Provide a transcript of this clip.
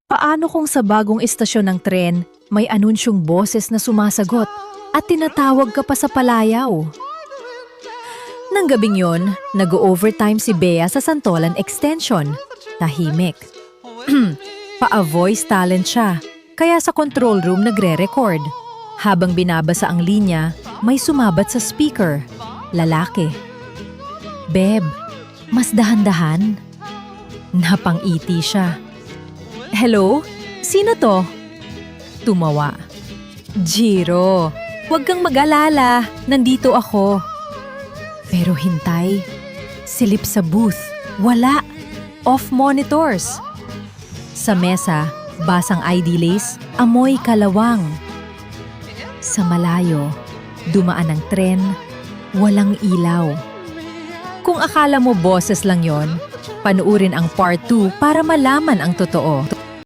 Paano kung sa bagong istasyon ng tren, may anunsyong boses na sumasagot at tinatawag ka pa sa palayaw? Nang gabing yon, nag-overtime si Bea sa Santolan Extension. Tahimik. Pa-voice talent siya, kaya sa control room nagre-record. Habang binabasa ang linya, may sumabat sa speaker. Lalaki. Beb, mas dahan-dahan. Napang-iti siya. Hello? Sino to? Tumawa. Jiro, huwag kang mag-alala. Nandito ako. Pero hintay. Silip sa booth. Wala. Off monitors. Sa mesa, basang ID lace, amoy kalawang. Sa malayo, dumaan ang tren, walang ilaw. Kung akala mo boses lang yon, panuurin ang part 2 para malaman ang totoo.